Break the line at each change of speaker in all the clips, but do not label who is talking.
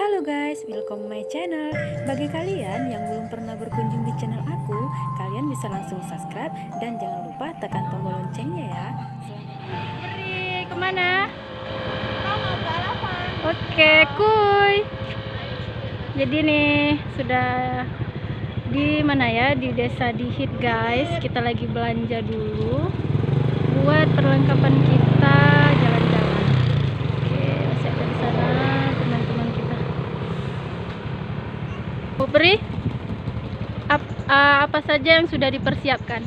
Halo guys, welcome my channel. Bagi kalian yang belum pernah berkunjung di channel aku, kalian bisa langsung subscribe dan jangan lupa tekan tombol loncengnya ya. Beri kemana? Oke, kuy. Jadi nih sudah di mana ya? Di desa Dihit guys. Kita lagi belanja dulu buat perlengkapan kita jalan-jalan. Oke, masih ada di sana teman-teman kita. Bu Pri, apa saja yang sudah dipersiapkan?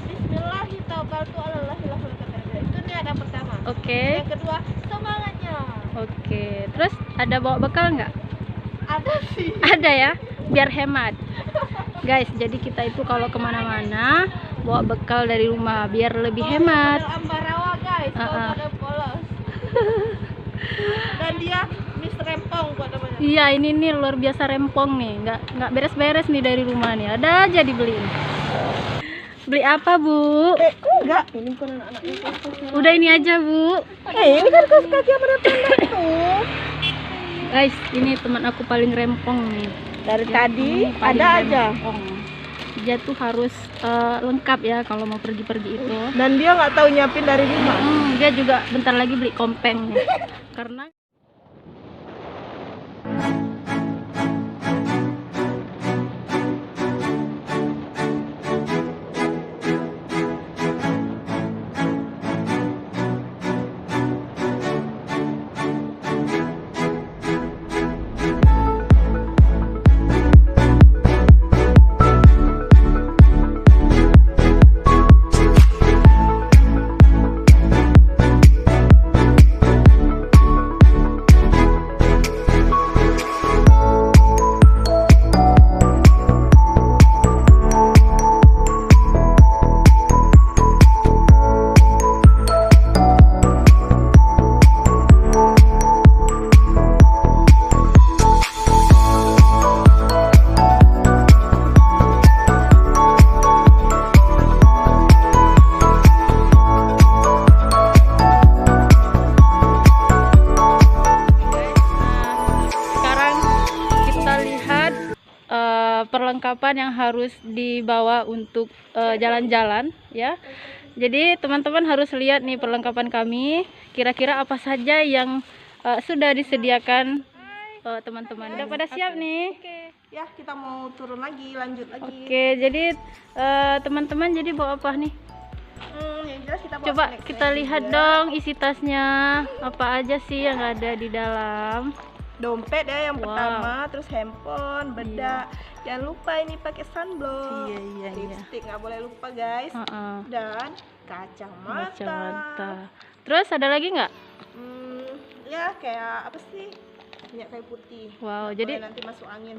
Bismillahirrahmanirrahim. Itu nih ada pertama.
Oke.
Yang kedua semangatnya.
Oke. Terus ada bawa bekal nggak?
Ada sih.
Ada ya, biar hemat. Guys, jadi kita itu kalau kemana-mana bawa bekal dari rumah biar lebih hemat.
Model Ambarawa guys, model polos. Dan dia Miss Rempong buat namanya.
Iya, ini nih luar biasa rempong nih, nggak beres-beres nih dari rumah nih. Ada aja dibeliin. Beli apa, Bu?
Enggak, ini bukan anak-anaknya.
Udah ini aja, Bu.
Ini kan kaos kaki yang pendek tuh.
Guys, ini teman aku paling rempong nih.
Dari tadi
Ini paling
ada aja.
rempong. Dia tuh harus lengkap ya kalau mau pergi-pergi itu.
Dan dia nggak tahu nyiapin dari rumah.
Dia juga bentar lagi beli kompeng nih. Karena perlengkapan yang harus dibawa untuk jalan-jalan ya. Jadi teman-teman harus lihat nih perlengkapan kami, kira-kira apa saja yang sudah disediakan teman-teman. Udah pada siap nih?
Oke. Ya, kita mau turun lagi, lanjut lagi.
Oke, jadi teman-teman jadi bawa apa nih?
Yang jelas kita bawa
Coba
snack
kita lihat dong isi tasnya, apa aja sih yang ada di dalam.
Dompet ya yang
Wow.
pertama, terus handphone, bedak. Jangan lupa ini pakai sunblock.
Iya.
Lipstick nggak boleh lupa guys. Dan kacamata.
Kacamata. Terus ada lagi nggak?
Ya kayak apa sih? Minyak kayu putih.
Wow,
Nggak
jadi
boleh nanti masuk angin.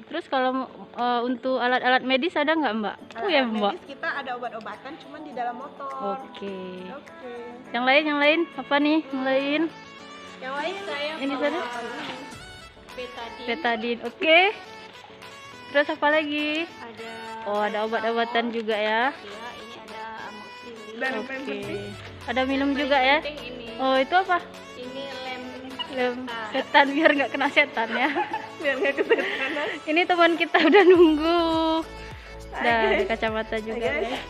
terus kalau untuk alat-alat medis ada nggak Mbak? Ya
Alat
Mbak.
medis kita ada obat-obatan cuman di dalam motor.
Oke.
Oke.
Yang lain apa nih? Yang lain?
Yang lain saya
Ini
bawa
sana?
betadine.
Betadine. Oke. Terus apa lagi?
Ada
Oh, ada obat-obatan juga ya.
ya, ini ada amoxicillin. Dan yang paling
Oke.
penting
Ada minum juga ya.
ini.
Oh, itu apa?
Ini lem
Lem setan biar nggak kena setan ya.
biar nggak kesetanan.
Ini teman kita udah nunggu.
Hai,
Nah, ada
guys.
kacamata juga
Hai, guys.
guys.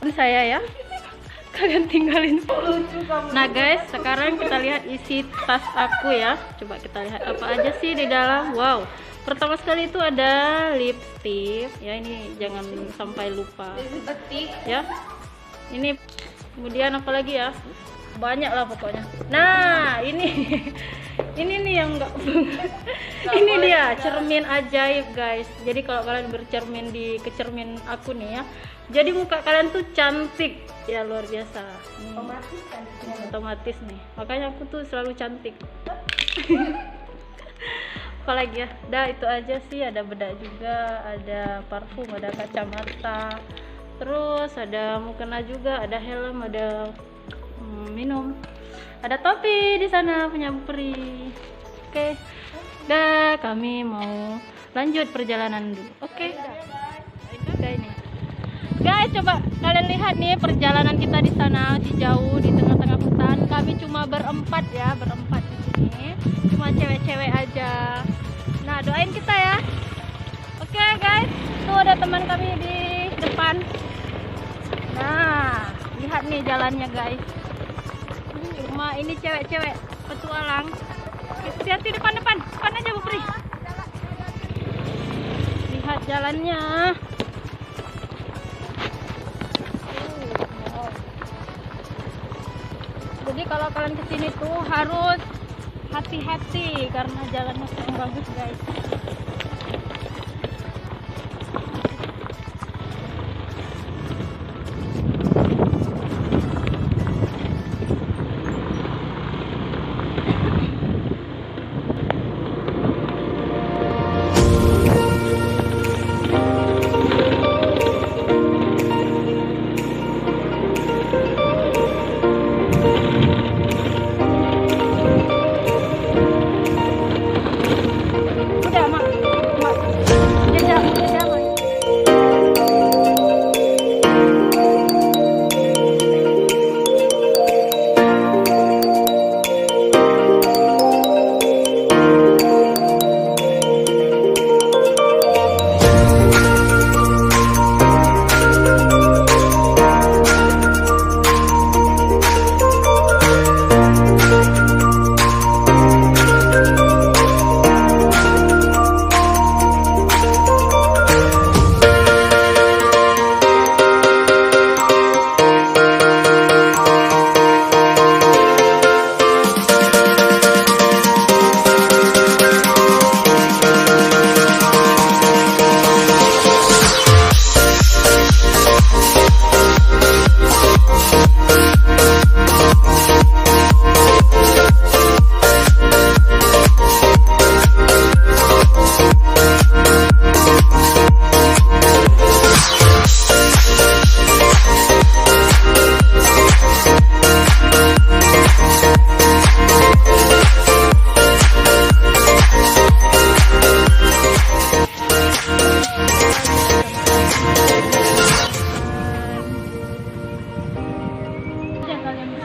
Ini saya ya. Kalian tinggalin.
Lucu kamu.
Nah guys, sekarang kita lihat isi tas aku ya. Coba kita lihat apa aja sih di dalam. Wow. Pertama sekali itu ada lipstick. Ya, ini jangan sampai lupa.
Lipstick.
Ya. Ini kemudian apa lagi ya? Banyak lah pokoknya. Nah, ini ini nih yang enggak ini dia cermin ajaib guys. Jadi kalau kalian bercermin di kecermin aku nih ya, jadi muka kalian tuh cantik ya, luar biasa.
Otomatis kan.
Otomatis nih, makanya aku tuh selalu cantik. Apalagi ya, dah itu aja sih. Ada bedak juga, ada parfum, ada kacamata, terus ada mukena juga, ada helm, ada minum, ada topi di sana punya Bu Pri. Oke, dah kami mau lanjut perjalanan dulu. Oke. Udah ini. Guys, coba kalian lihat nih perjalanan kita di sana, masih jauh di tengah-tengah hutan. Kami cuma berempat ya, berempat di sini. ini cuma cewek-cewek aja. Nah, doain kita ya. Oke guys, tuh ada teman kami di depan. Nah, lihat nih jalannya guys. Cuma ini cewek-cewek petualang. Hati-hati depan aja Bu Pri. Lihat jalannya. Jadi kalau kalian kesini tuh harus hati-hati karena jalannya kurang bagus guys.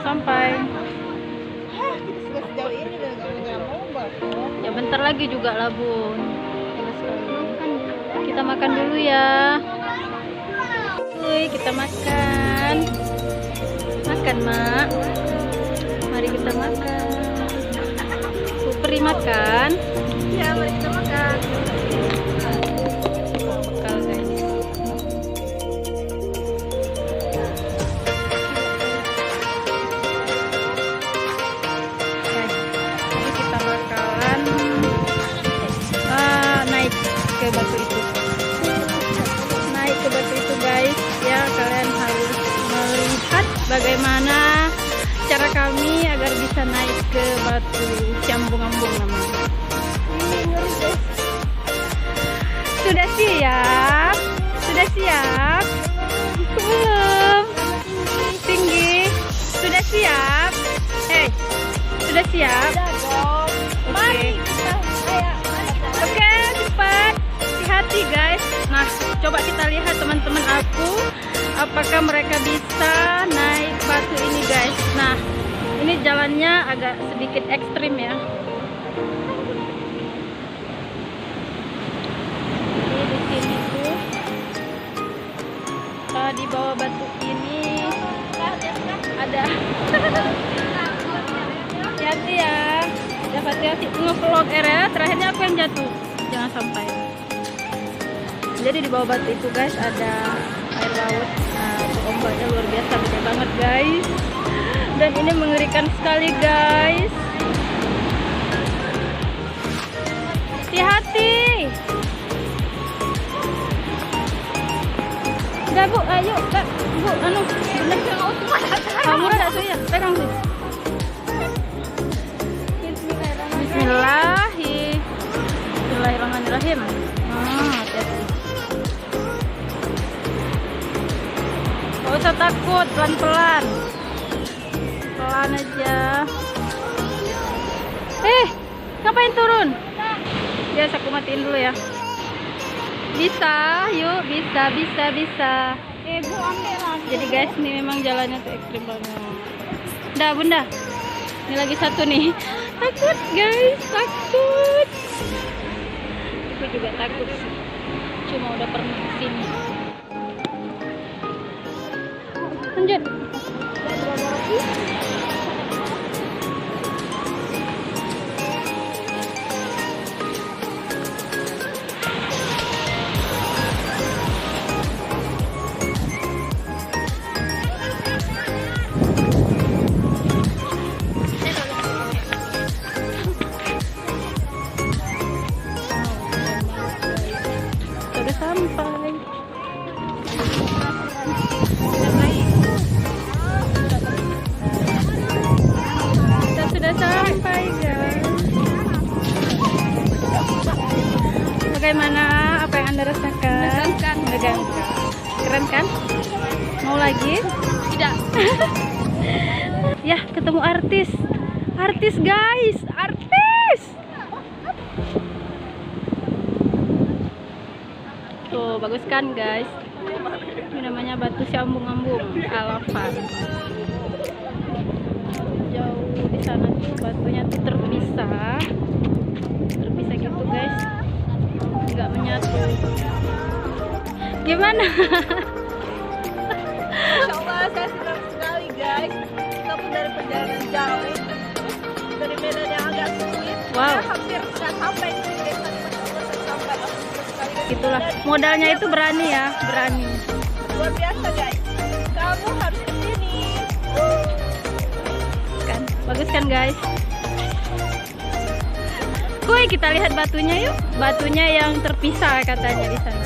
Sampai
Sejauh ini udah mau
ya bentar lagi juga lah Bun. Kita makan dulu ya. Wih, kita makan. Makan Mak. Mari kita makan. Supri makan.
Ya, mari kita makan.
Bekal guys. Ke batu itu, naik ke batu itu guys ya. Kalian harus melihat bagaimana cara kami agar bisa naik ke batu Cambung-Ambung namanya. Sudah siap? Sudah siap? Belum. Tinggi. Sudah siap? Hei, sudah siap? Oke. Oke, cepat. Hati guys. Nah, coba kita lihat teman-teman aku, apakah mereka bisa naik batu ini guys. Nah, ini jalannya agak sedikit ekstrim ya. Jadi di sini tuh di bawah batu ini ada hati-hati ya. Hati-hati nge-vlog ya. Terakhirnya aku yang jatuh. Jangan sampai. Jadi di bawah batu itu guys ada air laut. Nah, ombaknya luar biasa gede banget guys. Dan ini mengerikan sekali guys. Hati-hati. Udah Bu, ayo Kak. Bu, kamu enggak saya. Pegang sih. Bismillahirrahmanirrahim. Hati-hati. Gak usah takut, pelan-pelan. Pelan aja. Ngapain turun? Biasa aku matiin dulu ya. Bisa, yuk, bisa.
Bu, ambil lagi.
Jadi guys, ini memang jalannya tuh ekstrim banget. Dah Bunda, ini lagi satu nih. Takut guys, takut. Aku juga takut sih. Cuma udah pernah kesini. Lanjut. Sudah sampai. Kita sudah sampai guys. Bagaimana? Apa yang Anda rasakan? Menegangkan. Keren kan? Mau lagi?
Tidak.
Ya, ketemu artis. Artis guys, artis. Tuh, bagus kan guys? Ini namanya batu sambung-ambung Alavan. Jauh di sana tuh batunya tuh terpisah gitu guys, nggak menyatu. Gimana?
Insya Allah saya senang sekali guys. Kita pun dari perjalanan jauh, dari medan yang agak sulit.
Wow.
Saya hampir nggak sampai di desa sampai sekali.
Itulah modalnya itu berani ya, berani.
Luar biasa guys. Kamu harus kesini.
Kan, bagus kan guys? Kuy, kita lihat batunya yuk. Batunya yang terpisah katanya di sana.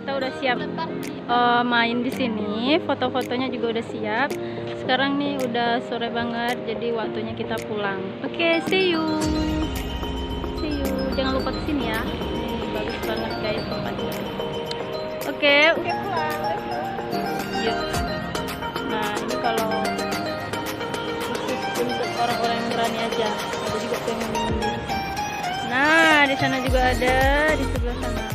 Kita udah siap main di sini, foto-fotonya juga udah siap. Sekarang nih udah sore banget, jadi waktunya kita pulang. Oke, see you. Jangan lupa kesini ya. Ini bagus banget guys tempatnya. Oke,
pulang.
yuk. Nah, ini kalau khusus untuk orang-orang yang berani aja. Ada juga tuh yang minum di sana. Nah, di sana juga ada, di sebelah sana.